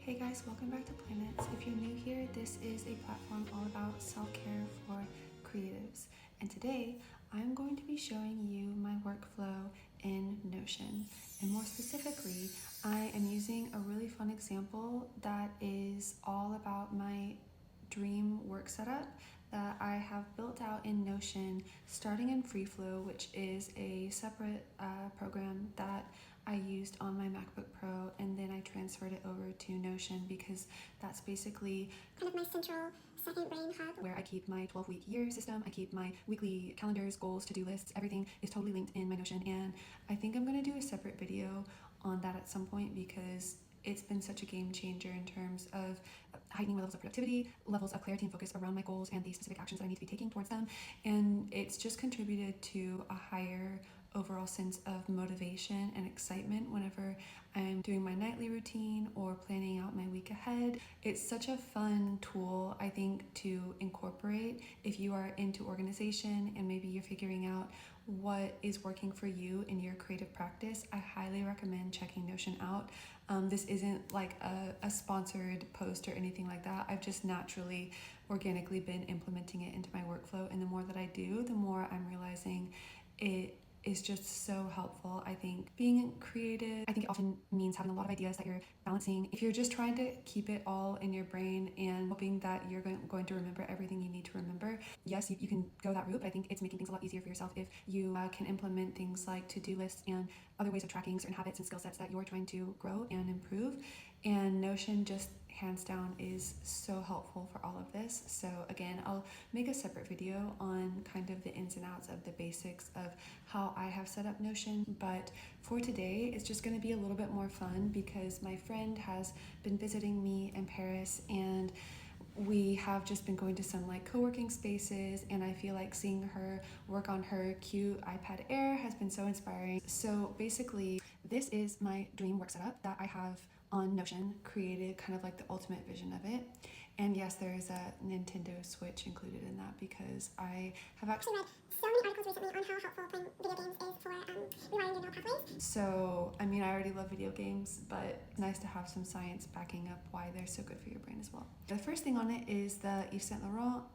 Hey guys, welcome back to Planets. If you're new here, this is a platform all about self-care for creatives. And today, I'm going to be showing you my workflow in Notion. And more specifically, I am using a really fun example that is all about my dream work setup that I have built out in Notion, starting in FreeFlow, which is a separate program that I used on my MacBook Pro, and then I transferred it over to Notion because that's basically kind of my central second brain hub where I keep my 12-week year system, I keep my weekly calendars, goals, to-do lists, everything is totally linked in my Notion. And I think I'm going to do a separate video on that at some point because it's been such a game changer in terms of heightening my levels of productivity, levels of clarity and focus around my goals and the specific actions that I need to be taking towards them. And it's just contributed to a higher overall sense of motivation and excitement whenever I'm doing my nightly routine or planning out my week ahead. It's such a fun tool, I think, to incorporate if you are into organization and maybe you're figuring out what is working for you in your creative practice. I highly recommend checking Notion out. This isn't like a sponsored post or anything like that. I've just naturally, organically been implementing it into my workflow, and the more that I do, the more I'm realizing it is just so helpful. I think being creative, I think it often means having a lot of ideas that you're balancing. If you're just trying to keep it all in your brain and hoping that you're going to remember everything you need to remember, yes, you can go that route, but I think it's making things a lot easier for yourself if you can implement things like to-do lists and other ways of tracking certain habits and skill sets that you're trying to grow and improve. And Notion just hands down is so helpful for all of this. So again, I'll make a separate video on kind of the ins and outs of the basics of how I have set up Notion, but for today it's just going to be a little bit more fun because my friend has been visiting me in Paris and we have just been going to some like co-working spaces, and I feel like seeing her work on her cute iPad Air has been so inspiring. So basically, this is my dream work setup that I have on Notion, created kind of like the ultimate vision of it. And yes, there is a Nintendo Switch included in that because I have actually read so many articles recently on how helpful playing video games is for rewiring your neural pathways. So, I mean, I already love video games, but it's nice to have some science backing up why they're so good for your brain as well. The first thing on it is the Yves Saint Laurent,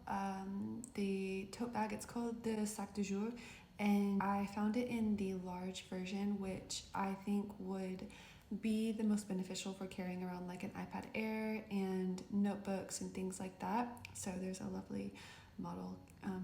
the tote bag. It's called the Sac du Jour, and I found it in the large version, which I think would be the most beneficial for carrying around like an iPad Air and notebooks and things like that. So there's a lovely model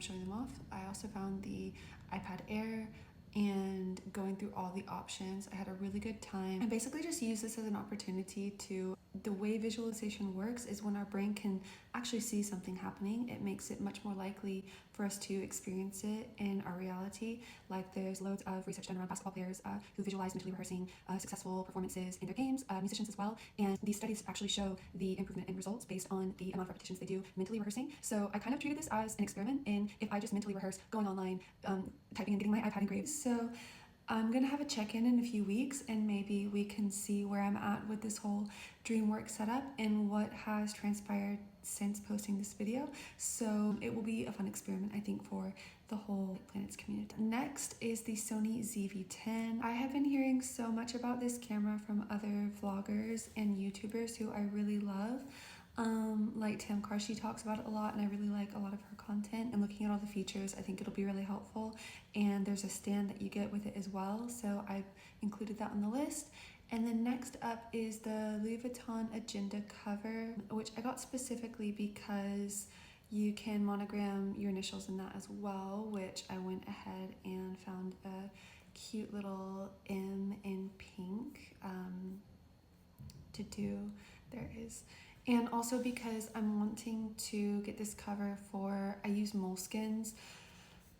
showing them off. I also found the iPad Air, and going through all the options, I had a really good time. I basically just use this as an opportunity to, the way visualization works is when our brain can actually see something happening, it makes it much more likely for us to experience it in our reality. Like there's loads of research done around basketball players who visualize mentally rehearsing successful performances in their games, musicians as well, and these studies actually show the improvement in results based on the amount of repetitions they do mentally rehearsing. So I kind of treated this as an experiment in if I just mentally rehearse going online, typing and getting my iPad engraved. So I'm gonna have a check-in in a few weeks, and maybe we can see where I'm at with this whole dream work setup and what has transpired since posting this video. So it will be a fun experiment, I think, for the whole Planets community. Next is the Sony ZV-10. I have been hearing so much about this camera from other vloggers and YouTubers who I really love. Like Tim Karshi talks about it a lot, and I really like a lot of her content, and looking at all the features, I think it'll be really helpful. And there's a stand that you get with it as well, so I've included that on the list. And then next up is the Louis Vuitton Agenda cover, which I got specifically because you can monogram your initials in that as well, which I went ahead and found a cute little M in pink to do. There is. And also because I'm wanting to get this cover for, I use moleskins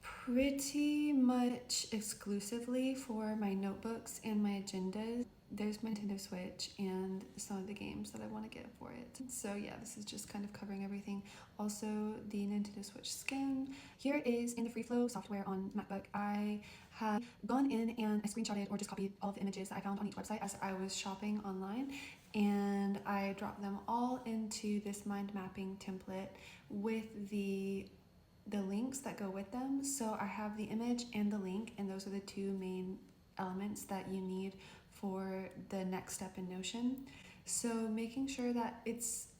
pretty much exclusively for my notebooks and my agendas. There's my Nintendo Switch and some of the games that I want to get for it. So yeah, this is just kind of covering everything. Also the Nintendo Switch skin. Here is in the FreeFlow software on MacBook. I have gone in and I screenshotted or just copied all of the images that I found on each website as I was shopping online, and I dropped them all into this mind mapping template with the links that go with them. So I have the image and the link, and those are the two main elements that you need for the next step in Notion. So making sure that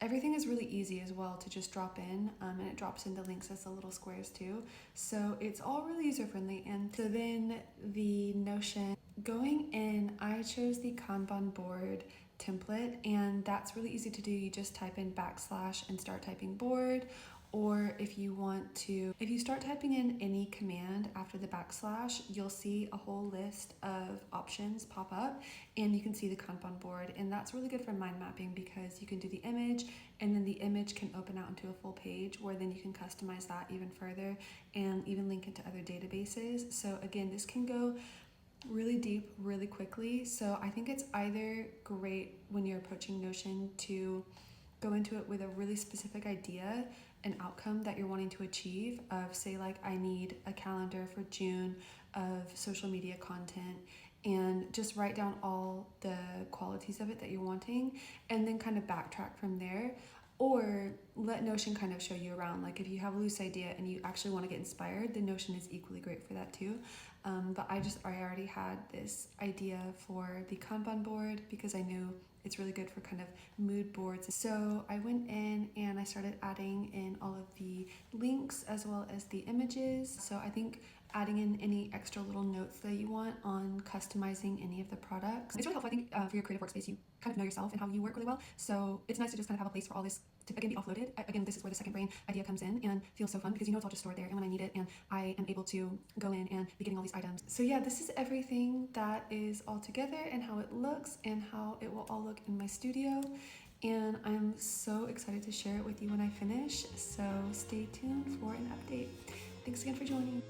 everything is really easy as well to just drop in, and it drops in the links as the little squares too. So it's all really user friendly. And so then the Notion, going in, I chose the Kanban board template, and that's really easy to do. You just type in / and start typing board. Or if you start typing in any command after the /, you'll see a whole list of options pop up, and you can see the Kanban board. And that's really good for mind mapping because you can do the image, and then the image can open out into a full page where then you can customize that even further and even link it to other databases. So again, this can go really deep really quickly. So I think it's either great when you're approaching Notion to go into it with a really specific idea, an outcome that you're wanting to achieve, of say like, I need a calendar for June of social media content, and just write down all the qualities of it that you're wanting and then kind of backtrack from there. Or let Notion kind of show you around. Like if you have a loose idea and you actually want to get inspired, then Notion is equally great for that too. But I already had this idea for the Kanban board because I knew it's really good for kind of mood boards. So I went in and I started adding in all of the links as well as the images. So I think adding in any extra little notes that you want on customizing any of the products. It's really helpful, I think, for your creative workspace. You kind of know yourself and how you work really well. So it's nice to just kind of have a place for all this to, again, be offloaded. Again, this is where the second brain idea comes in and feels so fun because you know it's all just stored there, and when I need it, and I am able to go in and be getting all these items. So yeah, this is everything that is all together and how it looks and how it will all look in my studio. And I'm so excited to share it with you when I finish. So stay tuned for an update. Thanks again for joining.